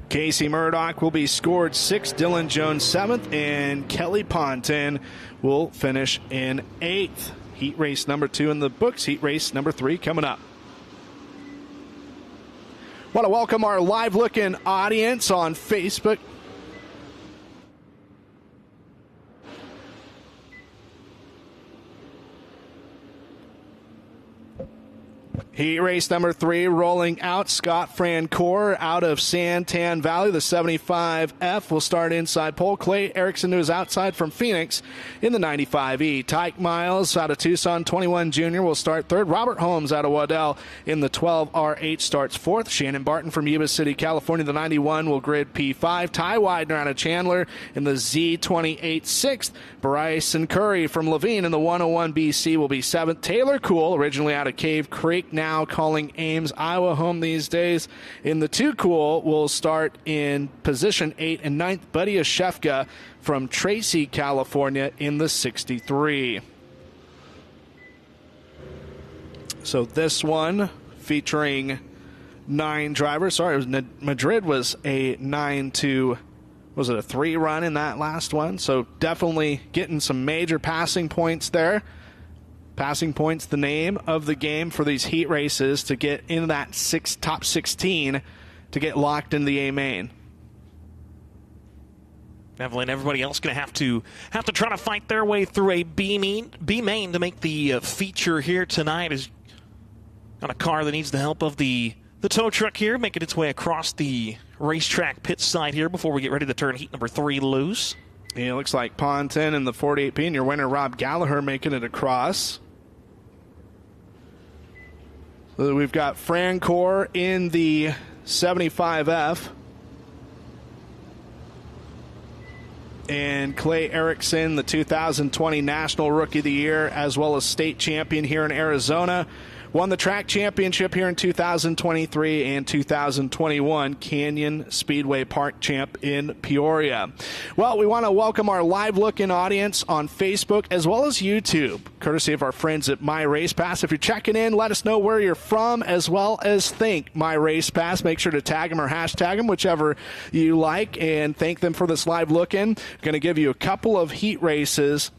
Casey Murdoch will be scored 6th, Dylan Jones 7th, and Kelly Ponton will finish in 8th. Heat race number 2 in the books. Heat race number 3 coming up. Want to welcome our live-looking audience on Facebook. Heat race number 3 rolling out. Scott Francoeur out of Santan Valley. The 75F will start inside pole. Clay Erickson, who is outside from Phoenix in the 95E. Tyke Miles out of Tucson, 21 Junior, will start 3rd. Robert Holmes out of Waddell in the 12R8 starts 4th. Shannon Barton from Yuba City, California, the 91 will grid P5. Ty Widener out of Chandler in the Z28 6th. Bryson Curry from Levine in the 101 BC will be 7th. Taylor Cool, originally out of Cave Creek, now calling Ames, Iowa home these days. In the 2 Cool will start in position 8 and 9th. Buddy Ashefka from Tracy, California in the 63. So this one featuring 9 drivers. Sorry, Madrid was a 9-2. Was it a 3 run in that last one? So definitely getting some major passing points there. Passing points, the name of the game for these heat races to get into that top 16 to get locked in the A main. Evelyn, everybody else going to have to try to fight their way through a B main to make the feature here tonight. Is got a car that needs the help of the tow truck here, making its way across the racetrack pit side here before we get ready to turn heat number 3 loose. Yeah, it looks like Ponton in the 48P and your winner Rob Gallagher making it across. So we've got Francoeur in the 75F. And Clay Erickson, the 2020 National Rookie of the Year, as well as state champion here in Arizona. Won the track championship here in 2023 and 2021, Canyon Speedway Park champ in Peoria. Well, we want to welcome our live-looking audience on Facebook as well as YouTube, courtesy of our friends at My Race Pass. If you're checking in, let us know where you're from as well as thank My Race Pass. Make sure to tag them or hashtag them, whichever you like, and thank them for this live look-in. Going to give you a couple of heat races.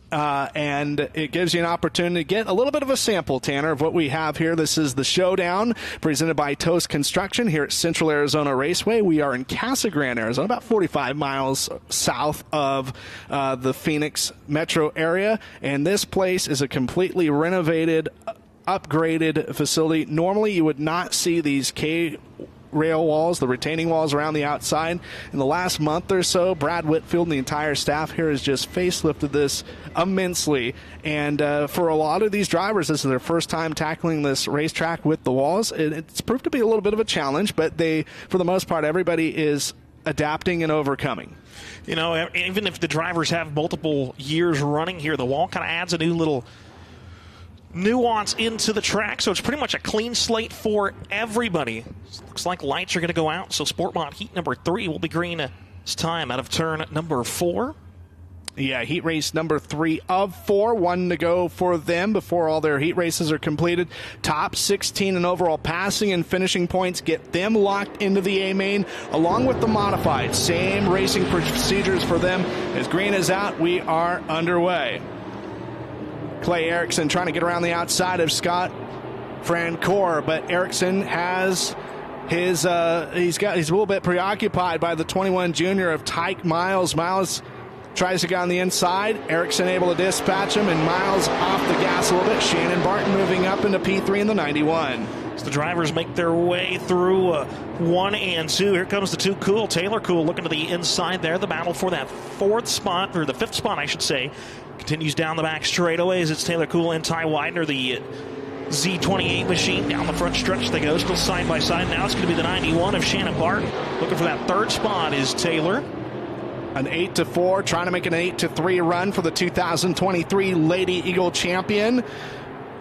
And it gives you an opportunity to get a little bit of a sample, Tanner, of what we have here. This is the Showdown presented by Toast Construction here at Central Arizona Raceway. We are in Casa, Grande, Arizona, about 45 miles south of the Phoenix metro area. And this place is a completely renovated, upgraded facility. Normally, you would not see these rail walls, the retaining walls around the outside. In the last month or so, Brad Whitfield and the entire staff here has just facelifted this immensely. And for a lot of these drivers, this is their first time tackling this racetrack with the walls. It's proved to be a little bit of a challenge, but for the most part, everybody is adapting and overcoming. You know, even if the drivers have multiple years running here, the wall kind of adds a new little nuance into the track, so it's pretty much a clean slate for everybody. Looks like lights are going to go out, so SportMod heat number 3 will be green this time out of turn number 4. Yeah, heat race number 3 of 4. 1 to go for them before all their heat races are completed. Top 16 in overall passing and finishing points get them locked into the A main, along with the modified. Same racing procedures for them. As green is out, we are underway. Clay Erickson trying to get around the outside of Scott Francoeur, but Erickson has he's a little bit preoccupied by the 21 junior of Tyke Miles. Miles tries to get on the inside. Erickson able to dispatch him, and Miles off the gas a little bit. Shannon Barton moving up into P3 in the 91. As the drivers make their way through 1 and 2, here comes the 2 Cool. Taylor Cool looking to the inside there. The battle for that 4th spot, or the 5th spot, I should say, continues down the back straightaways. It's Taylor Cool and Ty Widener, the Z28 machine. Down the front stretch they go, still side by side. Now it's going to be the 91 of Shannon Barton. Looking for that 3rd spot is Taylor. An 8-4, trying to make an 8-3 run for the 2023 Lady Eagle champion.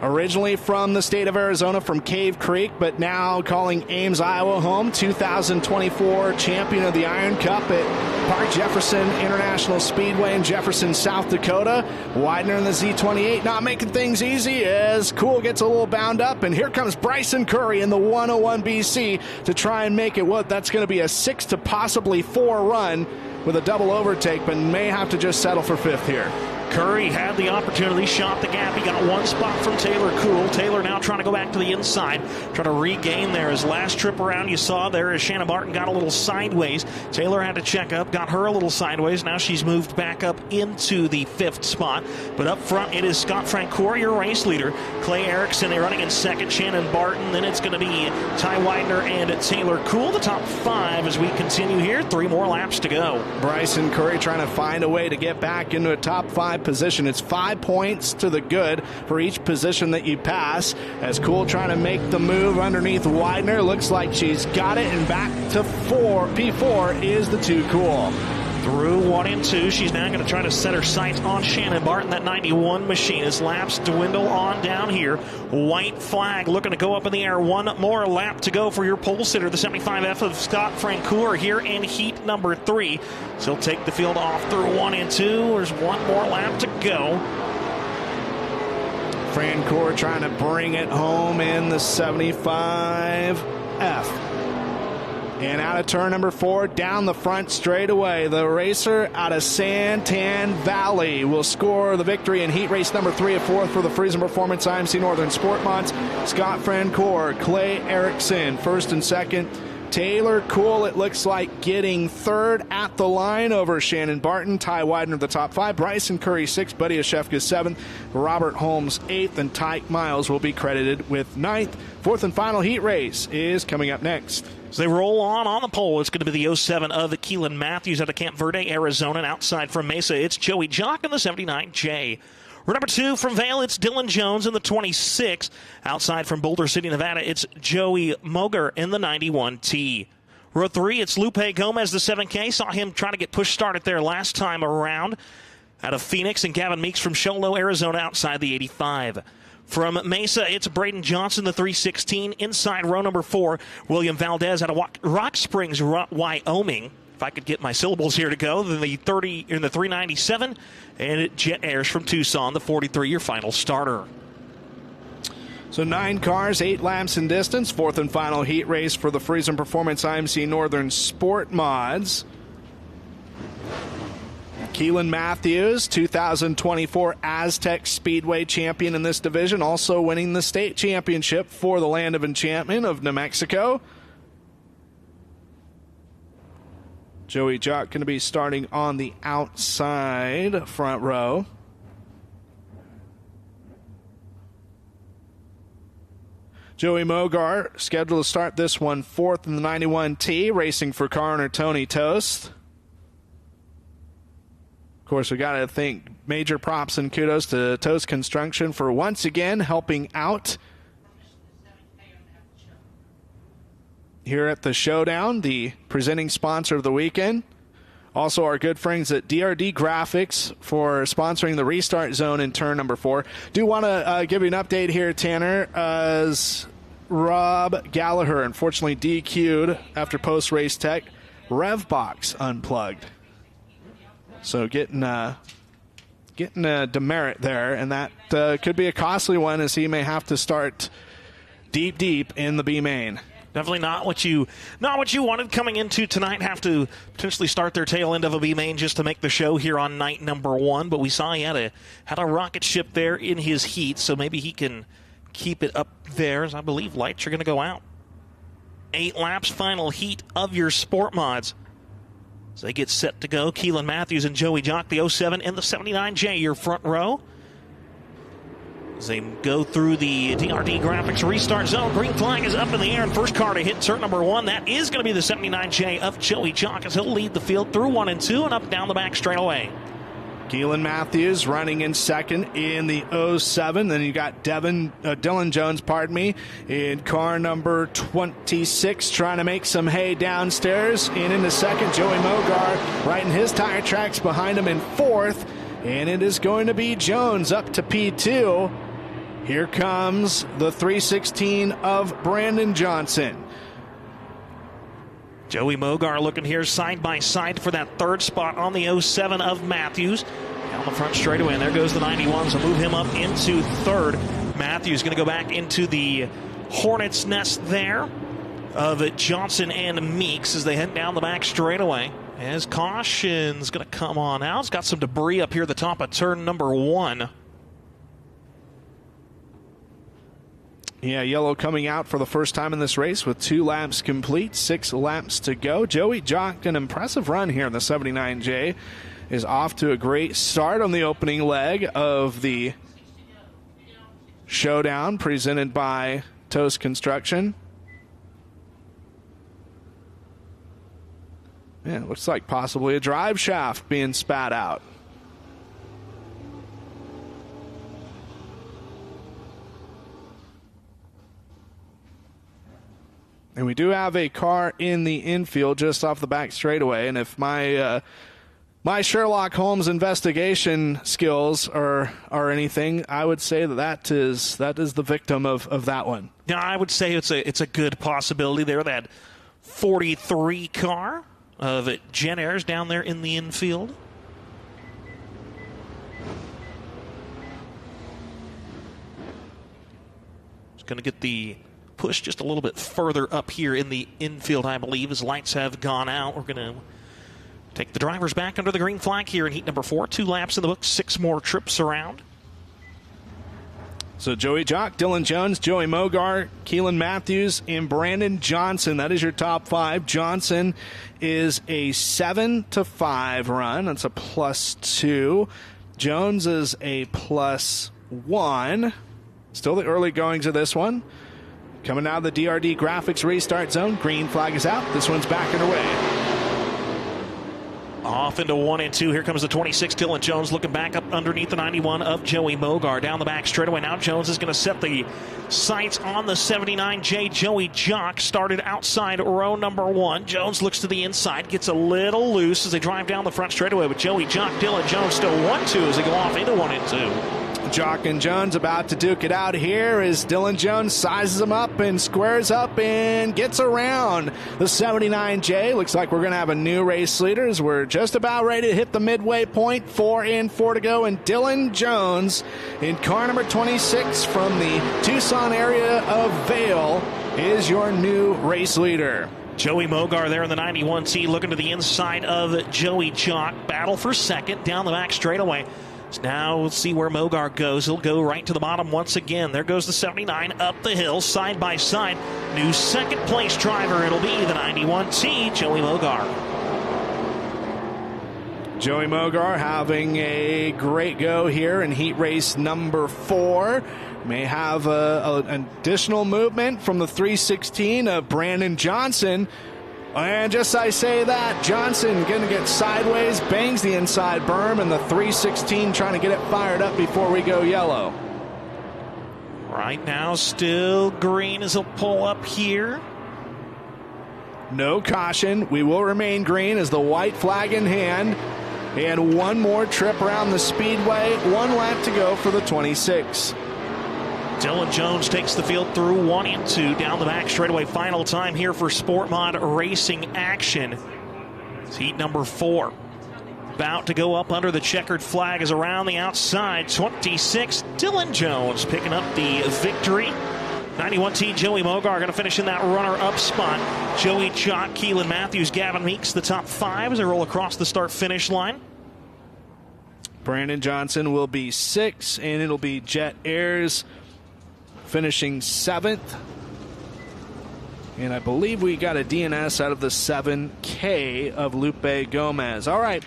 Originally from the state of Arizona, from Cave Creek, but now calling Ames, Iowa home. 2024 champion of the Iron Cup at Park Jefferson International Speedway in Jefferson, South Dakota. Widener in the Z28, not making things easy as Cool gets a little bound up. And here comes Bryson Curry in the 101 BC to try and make it what that's going to be a 6 to possibly 4 run with a double overtake, but may have to just settle for 5th here. Curry had the opportunity, shot the gap. He got one spot from Taylor Cool. Taylor now trying to go back to the inside, trying to regain there. His last trip around, you saw there as Shannon Barton got a little sideways. Taylor had to check up, got her a little sideways. Now she's moved back up into the 5th spot. But up front, it is Scott Francoeur, your race leader. Clay Erickson, they're running in 2nd. Shannon Barton. Then it's going to be Ty Widener and Taylor Cool, the top 5 as we continue here. 3 more laps to go. Bryson Curry trying to find a way to get back into a top 5 position. It's 5 points to the good for each position that you pass. As Cool trying to make the move underneath Widener. Looks like she's got it, and back to P4 is the 2 Cool. Through 1 and 2, she's now going to try to set her sights on Shannon Barton, that 91 machine. As laps dwindle on down here, white flag looking to go up in the air. 1 more lap to go for your pole sitter, the 75F of Scott Francoeur here in heat number 3. So he'll take the field off through 1 and 2. There's 1 more lap to go. Francoeur trying to bring it home in the 75F. And out of turn number 4, down the front straightaway, the racer out of Santan Valley will score the victory in heat race number 3 of 4th for the Friesen Performance IMC Northern SportMods. Scott Francoeur, Clay Erickson, 1st and 2nd. Taylor Cool, it looks like, getting 3rd at the line over Shannon Barton. Ty Widener, the top 5. Bryson Curry, 6th. Buddy Oshefka, 7th. Robert Holmes, 8th. And Tyke Miles will be credited with 9th. 4th and final heat race is coming up next. As they roll on the pole, it's going to be the 07 of Keelan Matthews out of Camp Verde, Arizona. And outside from Mesa, it's Joey Jock in the 79J. We're number 2 from Vail, it's Dylan Jones in the 26. Outside from Boulder City, Nevada, it's Joey Moger in the 91T. Row 3, it's Lupe Gomez, the 7K. Saw him trying to get push started there last time around. Out of Phoenix, and Gavin Meeks from Show Low, Arizona, outside the 85. From Mesa, it's Braden Johnson, the 316. Inside row number 4, William Valdez out of Rock Springs, Wyoming. If I could get my syllables here to go, then the 30 in the 397, and Jet Airs from Tucson, the 43, your final starter. So 9 cars, 8 laps in distance. 4th and final heat race for the Friesen Performance IMC Northern SportMods. Keelan Matthews, 2024 Aztec Speedway champion in this division, also winning the state championship for the Land of Enchantment of New Mexico. Joey Jock going to be starting on the outside front row. Joey Mogar scheduled to start this one 4th in the 91T, racing for coroner Tony Toast. Of course, we got to thank major props and kudos to Toast Construction for once again helping out here at the Showdown, the presenting sponsor of the weekend. Also, our good friends at DRD Graphics for sponsoring the restart zone in turn number 4. Do want to give you an update here, Tanner, as Rob Gallagher unfortunately DQ'd after post-race tech. Rev box unplugged. So getting a demerit there, and that could be a costly one as he may have to start deep in the B main. Definitely not what you wanted coming into tonight. Have to potentially start their tail end of a B main just to make the show here on night number 1. But we saw he had a rocket ship there in his heat, so maybe he can keep it up there. As I believe lights are going to go out. 8 laps, final heat of your Sport Mods. So they get set to go. Keelan Matthews and Joey Jock, the 07 and the 79J, your front row. As they go through the DRD Graphics restart zone, green flag is up in the air, and first car to hit turn number 1. That is going to be the 79J of Joey Jock as he'll lead the field through 1 and 2 and up down the back straightaway. Keelan Matthews running in second in the 07. Then you got Dylan Jones, in car number 26, trying to make some hay downstairs. And into second, Joey Mogar right in his tire tracks behind him in 4th. And it is going to be Jones up to P2 Here comes the 316 of Brandon Johnson. Joey Mogar looking here side by side for that third spot on the 07 of Matthews. Down the front straightaway, and there goes the 91, so move him up into third. Matthews going to go back into the Hornets' nest there of Johnson and Meeks as they head down the back straightaway. As caution's going to come on out. It's got some debris up here at the top of turn number 1. Yeah, yellow coming out for the first time in this race with 2 laps complete, 6 laps to go. Joey Jock, an impressive run here in the 79J, is off to a great start on the opening leg of the Showdown presented by Toast Construction. Yeah, it looks like possibly a drive shaft being spat out. And we do have a car in the infield just off the back straightaway. And if my Sherlock Holmes investigation skills are anything, I would say that is the victim of that one. Yeah, I would say it's a good possibility there. That 43 car of Jen Ayers down there in the infield. It's going to get the push just a little bit further up here in the infield, I believe, as lights have gone out. We're going to take the drivers back under the green flag here in heat number 4. 2 laps in the books, 6 more trips around. So Joey Jock, Dylan Jones, Joey Mogar, Keelan Matthews, and Brandon Johnson. That is your top 5. Johnson is a 7-5 run. That's a +2. Jones is a +1. Still the early goings of this one. Coming out of the DRD graphics restart zone. Green flag is out. This one's back underway. Off into 1 and 2. Here comes the 26, Dylan Jones, looking back up underneath the 91 of Joey Mogar. Down the back straightaway. Now Jones is going to set the sights on the 79J. Joey Jock started outside row number 1. Jones looks to the inside, gets a little loose as they drive down the front straightaway. But Joey Jock, Dylan Jones still 1-2 as they go off into 1 and 2. Jock and Jones about to duke it out here as Dylan Jones sizes him up and squares up and gets around the 79J. Looks like we're going to have a new race leader as we're just about ready to hit the midway point. 4 and 4 to go, and Dylan Jones in car number 26 from the Tucson area of Vail is your new race leader. Joey Mogar there in the 91T looking to the inside of Joey Jock. Battle for second down the back straightaway. So now we'll see where Mogar goes. He'll go right to the bottom once again. There goes the 79 up the hill, side by side. New second place driver. It'll be the 91T, Joey Mogar. Joey Mogar having a great go here in heat race number 4. May have an additional movement from the 316 of Brandon Johnson. And just as I say that, Johnson going to get sideways, bangs the inside berm, and the 316 trying to get it fired up before we go yellow. Right now, still green as he'll pull up here. No caution. We will remain green as the white flag in hand. And one more trip around the speedway. 1 lap to go for the 26. Dylan Jones takes the field through 1 and 2 down the back straightaway. Final time here for SportMod racing action. It's heat number 4. About to go up under the checkered flag is around the outside. 26, Dylan Jones picking up the victory. 91T Joey Mogar going to finish in that runner-up spot. Joey Jock, Keelan Matthews, Gavin Meeks, the top 5 as they roll across the start-finish line. Brandon Johnson will be 6, and it'll be Jet Ayers finishing 7th. And I believe we got a DNS out of the 7K of Lupe Gomez. All right,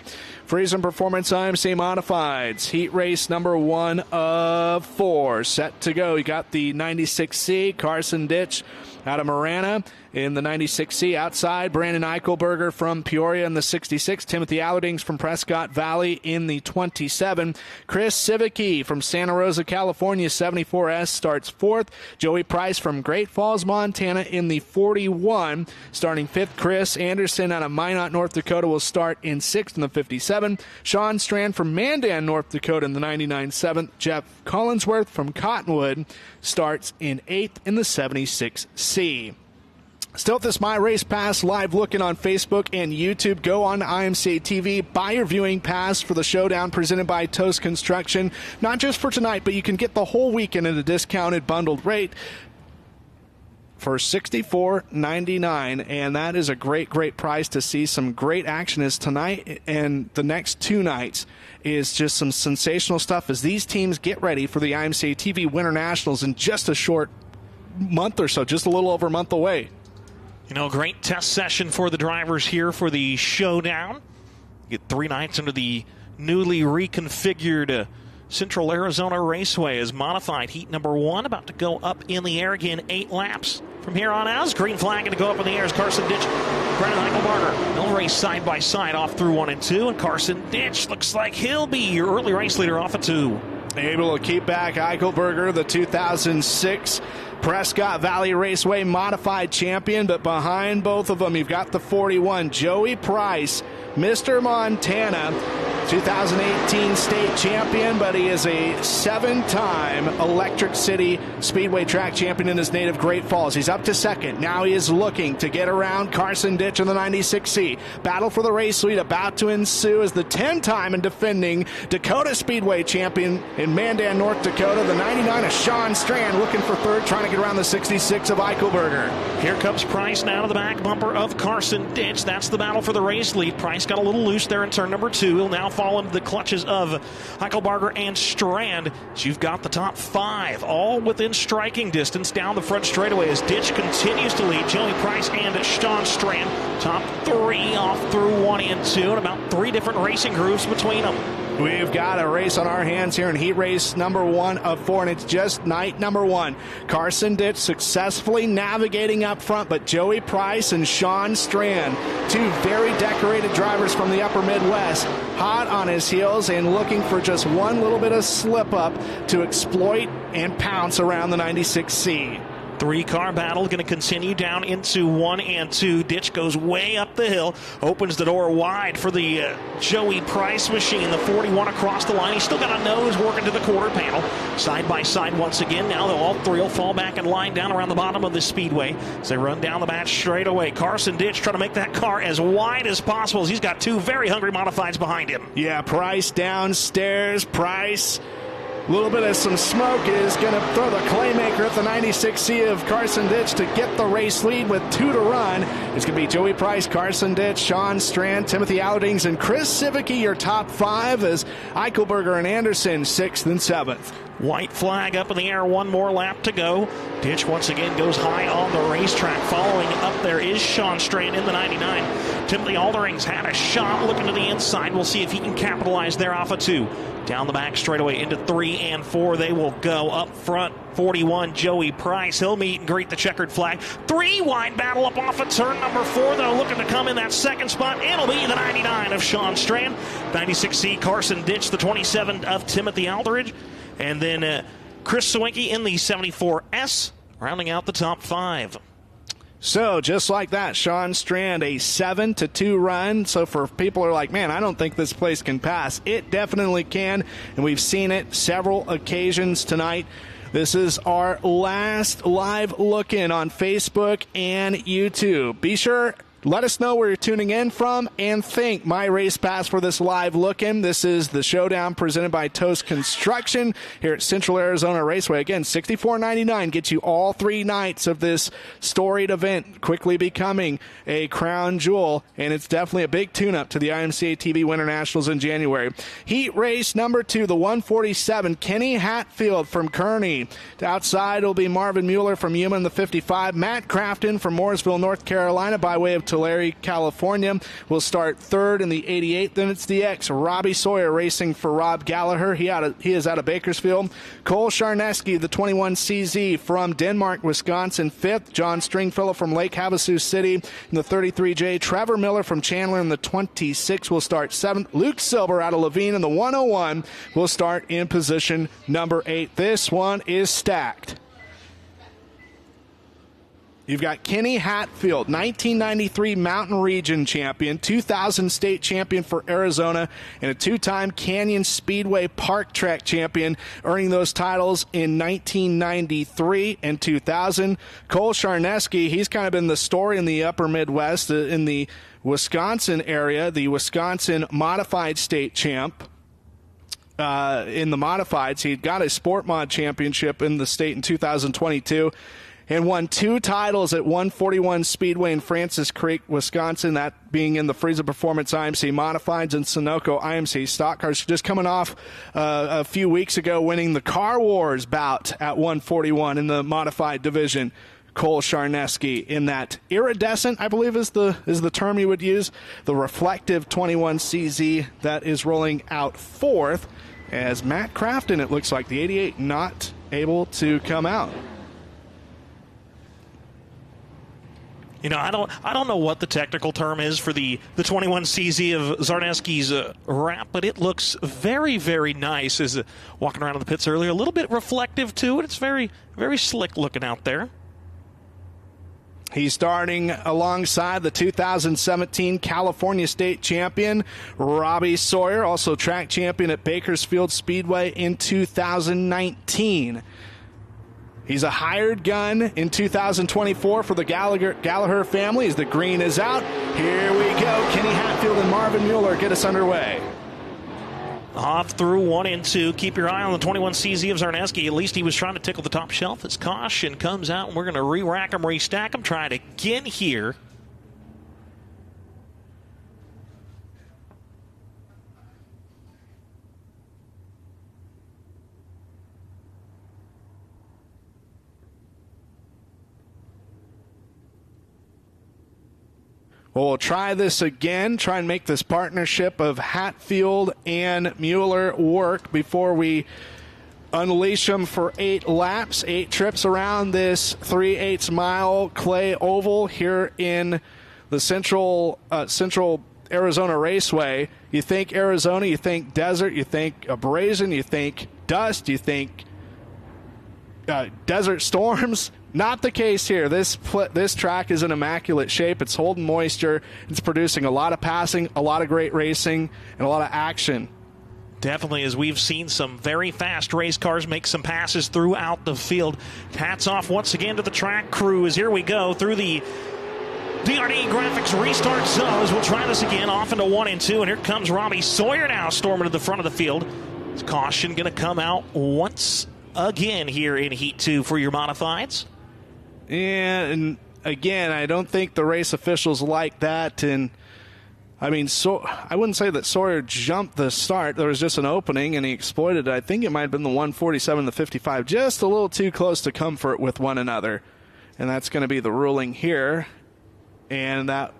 Friesen Performance IMCA Modifieds. Heat race number 1 of 4. Set to go. You got the 96C, Carson Ditch out of Marana. in the 96C. Outside, Brandon Eichelberger from Peoria in the 66. Timothy Allerdings from Prescott Valley in the 27. Chris Sivicki from Santa Rosa, California, 74S, starts 4th. Joey Price from Great Falls, Montana in the 41. Starting 5th, Chris Anderson out of Minot, North Dakota will start in 6th in the 57. Sean Strand from Mandan, North Dakota in the 99 7th. Jeff Collinsworth from Cottonwood starts in 8th in the 76C. Still at this My Race Pass live looking on Facebook and YouTube. Go on to IMCA TV. Buy your viewing pass for the Showdown presented by Toast Construction. Not just for tonight, but you can get the whole weekend at a discounted bundled rate for $64.99, and that is a great price to see some great action as tonight and the next 2 nights is just some sensational stuff as these teams get ready for the IMCA TV Winter Nationals in just a short month or so, just a little over a month away. You know, great test session for the drivers here for the Showdown. Get 3 nights under the newly reconfigured Central Arizona Raceway is modified. Heat number 1 about to go up in the air again, 8 laps. From here on out, green flag going to go up in the air as Carson Ditch, Brandon Eichelberger. They'll race side by side off through 1 and 2, and Carson Ditch looks like he'll be your early race leader off of 2. Able to keep back Eichelberger, the 2006 Prescott Valley Raceway modified champion, but behind both of them, you've got the 41, Joey Price, Mr. Montana, 2018 state champion, but he is a 7-time Electric City Speedway track champion in his native Great Falls. He's up to 2nd. Now he is looking to get around Carson Ditch in the 96C. Battle for the race lead about to ensue as the 10-time and defending Dakota Speedway champion in Mandan, North Dakota. The 99 of Sean Strand looking for 3rd, trying to get around the 66 of Eichelberger. Here comes Price now to the back bumper of Carson Ditch. That's the battle for the race lead. Price got a little loose there in turn number 2. He'll now fall into the clutches of Eichelberger and Strand. So you've got the top 5 all within striking distance down the front straightaway as Ditch continues to lead. Joey Price and Sean Strand, top 3 off through 1 and 2, and about 3 different racing groups between them. We've got a race on our hands here in heat race number 1 of 4, and it's just night number 1. Carson Ditch successfully navigating up front, but Joey Price and Sean Strand, 2 very decorated drivers from the upper Midwest, hot on his heels and looking for just one little bit of slip up to exploit and pounce around the 96C. 3-car battle going to continue down into 1 and 2. Ditch goes way up the hill, opens the door wide for the Joey Price machine. The 41 across the line. He's still got a nose working to the quarter panel. Side by side once again. Now all 3 will fall back in line down around the bottom of the speedway as they run down the back straightaway. Carson Ditch trying to make that car as wide as possible as he's got 2 very hungry modifieds behind him. Yeah, Price downstairs. Price, a little bit of some smoke, is going to throw the Claymaker at the 96C of Carson Ditch to get the race lead with 2 to run. It's going to be Joey Price, Carson Ditch, Sean Strand, Timothy Allerdings, and Chris Sivicki, your top 5, as Eichelberger and Anderson 6th and 7th. White flag up in the air, 1 more lap to go. Ditch once again goes high on the racetrack. Following up there is Sean Strand in the 99. Timothy Allerdings had a shot looking to the inside. We'll see if he can capitalize there off of 2. Down the back straightaway into 3 and 4. They will go up front. 41, Joey Price. He'll meet and greet the checkered flag. 3 wide battle up off of turn number 4, though, looking to come in that 2nd spot. It'll be the 99 of Sean Strand. 96C, Carson Ditch, the 27 of Timothy Aldridge. And then Chris Sawinki in the 74S, rounding out the top 5. So, just like that, Sean Strand, a 7-2 run. So, for people who are like, man, I don't think this place can pass, it definitely can. And we've seen it several occasions tonight. This is our last live look-in on Facebook and YouTube. Be sure, let us know where you're tuning in from, and thank My Race Pass for this live look-in. This is the Showdown presented by Toast Construction here at Central Arizona Raceway. Again, $64.99 gets you all 3 nights of this storied event, quickly becoming a crown jewel, and it's definitely a big tune-up to the IMCA TV Winter Nationals in January. Heat race number 2, the 147, Kenny Hatfield from Kearney. Outside will be Marvin Mueller from Yuma in the 55, Matt Crafton from Mooresville, North Carolina by way of Tulare, California, will start third in the 88. Then it's the X, Robbie Sawyer, racing for Rob Gallagher. He is out of Bakersfield. Cole Charneski, the 21 CZ from Denmark, Wisconsin, fifth. John Stringfellow from Lake Havasu City in the 33J. Trevor Miller from Chandler in the 26 will start seventh. Luke Silver out of Levine in the 101 will start in position number 8. This one is stacked. You've got Kenny Hatfield, 1993 Mountain Region champion, 2000 state champion for Arizona, and a two-time Canyon Speedway Park Track champion, earning those titles in 1993 and 2000. Cole Charneski, he's kind of been the story in the upper Midwest, in the Wisconsin area, the Wisconsin Modified State champ. In the Modifieds, he got a SportMod championship in the state in 2022. And won 2 titles at 141 Speedway in Francis Creek, Wisconsin, that being in the Frieza Performance IMC Modifieds and Sunoco IMC Stock Cars. Just coming off a few weeks ago winning the Car Wars bout at 141 in the Modified division. Cole Charneski in that iridescent, I believe is the term you would use, the reflective 21 CZ that is rolling out fourth, as Matt Crafton, it looks like, the 88, not able to come out. You know, I don't know what the technical term is for the 21 CZ of Zarneski's wrap, but it looks very, very nice. As walking around in the pits earlier, a little bit reflective to it. It's very, very slick looking out there. He's starting alongside the 2017 California State Champion, Robbie Sawyer, also track champion at Bakersfield Speedway in 2019. He's a hired gun in 2024 for the Gallagher family as the green is out. Here we go. Kenny Hatfield and Marvin Mueller get us underway. Off through 1 and 2. Keep your eye on the 21 CZ of Zarneski. At least he was trying to tickle the top shelf as caution comes out, and we're going to re-rack him, restack him, try it again here. Well, we'll try this again, try and make this partnership of Hatfield and Mueller work before we unleash them for 8 laps, 8 trips around this 3/8 mile clay oval here in the Central Arizona Raceway. You think Arizona, you think desert, you think abrasion, you think dust, you think desert storms. Not the case here. This track is in immaculate shape. It's holding moisture. It's producing a lot of passing, a lot of great racing, and a lot of action. Definitely, as we've seen some very fast race cars make some passes throughout the field. Hats off once again to the track crew as here we go through the DRD Graphics restart zones. We'll try this again off into 1 and 2, and here comes Robbie Sawyer now storming to the front of the field. Is caution going to come out once again here in Heat 2 for your modifieds? And again, I don't think the race officials like that. And I mean, I wouldn't say that Sawyer jumped the start. There was just an opening, and he exploited it. I think it might have been the 147 to 55, just a little too close to comfort with one another. And that's going to be the ruling here. And that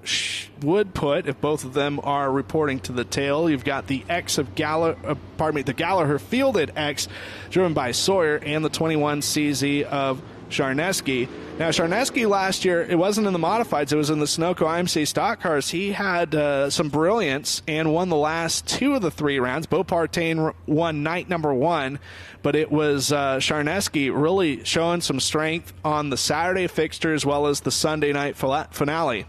would put, if both of them are reporting to the tail, you've got the X of the Gallagher fielded X, driven by Sawyer, and the 21 CZ of Charneski. Now, Charneski last year, it wasn't in the modifieds, it was in the Sunoco IMC stock cars. He had some brilliance and won the last 2 of the 3 rounds. Beau Partain won night number 1, but it was Charneski really showing some strength on the Saturday fixture as well as the Sunday night finale.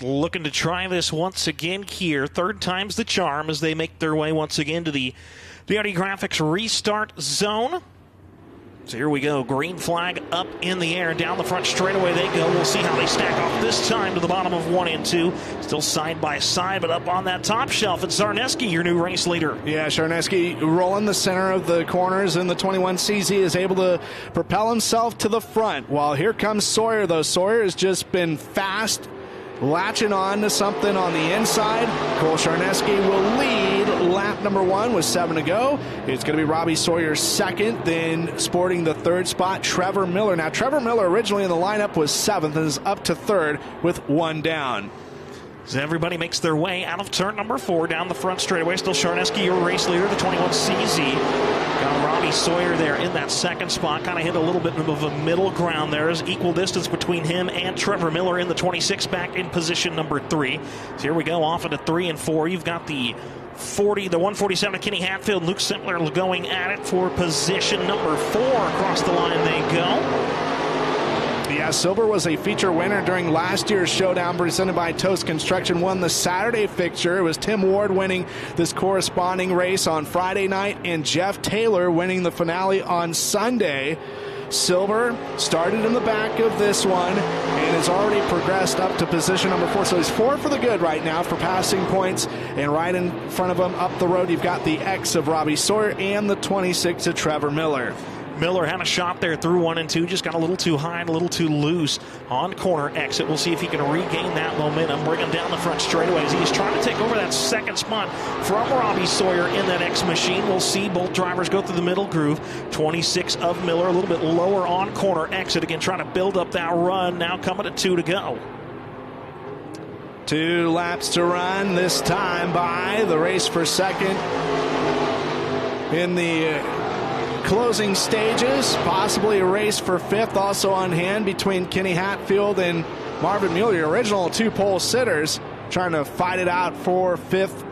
Looking to try this once again here. Third time's the charm as they make their way once again to the DRD Graphics restart zone. So here we go. Green flag up in the air. Down the front straightaway they go. We'll see how they stack off this time to the bottom of 1 and 2. Still side by side, but up on that top shelf, it's Zarneski, your new race leader. Yeah, Charneski rolling the center of the corners, and the 21 CZ is able to propel himself to the front. While here comes Sawyer, though. Sawyer has just been fast latching on to something on the inside. Cole Charneski will lead lap number 1 with 7 to go. It's going to be Robbie Sawyer second, then sporting the third spot, Trevor Miller. Now, Trevor Miller originally in the lineup was 7th and is up to 3rd with 1 down. So everybody makes their way out of turn number 4 down the front straightaway. Still Charneski, your race leader, the 21 CZ. Got Robbie Sawyer there in that second spot. Kind of hit a little bit of a middle ground there. There's equal distance between him and Trevor Miller in the 26 back in position number 3. So here we go off into 3 and 4. You've got the 147 of Kenny Hatfield, Luke Simpler going at it for position number 4. Across the line they go. Yeah, Silver was a feature winner during last year's Showdown presented by Toast Construction. Won the Saturday fixture. It was Tim Ward winning this corresponding race on Friday night and Jeff Taylor winning the finale on Sunday. Silver started in the back of this one and has already progressed up to position number 4. So he's 4 for the good right now for passing points. And right in front of him up the road, you've got the X of Robbie Sawyer and the 26 of Trevor Miller. Miller had a shot there through 1 and 2, just got a little too high and a little too loose on corner exit. We'll see if he can regain that momentum, bring him down the front straightaways. He's trying to take over that second spot from Robbie Sawyer in that X machine. We'll see both drivers go through the middle groove. 26 of Miller, a little bit lower on corner exit. Again, trying to build up that run. Now coming at 2 to go. 2 laps to run, this time by the race for second in the closing stages. Possibly a race for 5th also on hand between Kenny Hatfield and Marvin Mueller, the original 2 pole sitters, trying to fight it out for 5th.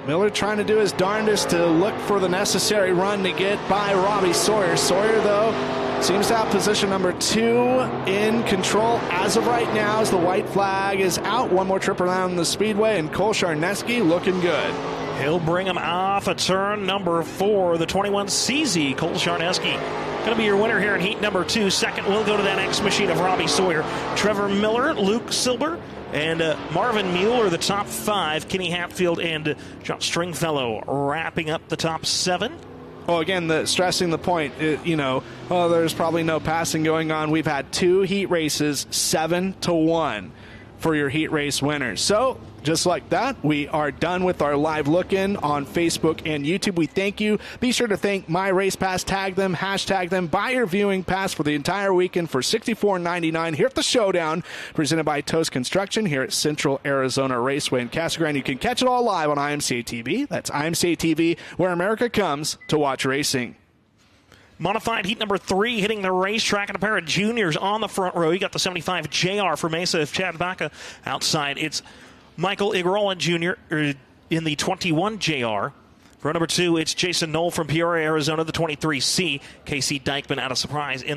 Miller trying to do his darndest to look for the necessary run to get by Robbie Sawyer. Sawyer, though, seems to have position number 2 in control as of right now as the white flag is out. One more trip around the speedway, and Cole Charneski looking good. He'll bring him off at turn number 4, the 21 CZ, Cole Charneski. Going to be your winner here in heat number 2. Second will go to that X machine of Robbie Sawyer. Trevor Miller, Luke Silber, and Marvin Mueller, the top 5. Kenny Hatfield and John Stringfellow wrapping up the top 7. Well, again, stressing the point, there's probably no passing going on. We've had 2 heat races, 7-1 for your heat race winners. So, just like that, we are done with our live look-in on Facebook and YouTube. We thank you. Be sure to thank My Race Pass. Tag them, hashtag them. Buy your viewing pass for the entire weekend for $64.99 here at the Showdown, presented by Toast Construction here at Central Arizona Raceway in Casa Grande. You can catch it all live on IMCA TV. That's IMCA TV, where America comes to watch racing. Modified heat number 3 hitting the racetrack, and a pair of juniors on the front row. You got the 75 JR for Mesa of Chad Baca. Outside, it's Michael Igrola Jr. in the 21 JR. For number 2, it's Jason Knoll from Peoria, Arizona, the 23C. Casey Dykeman out of surprise in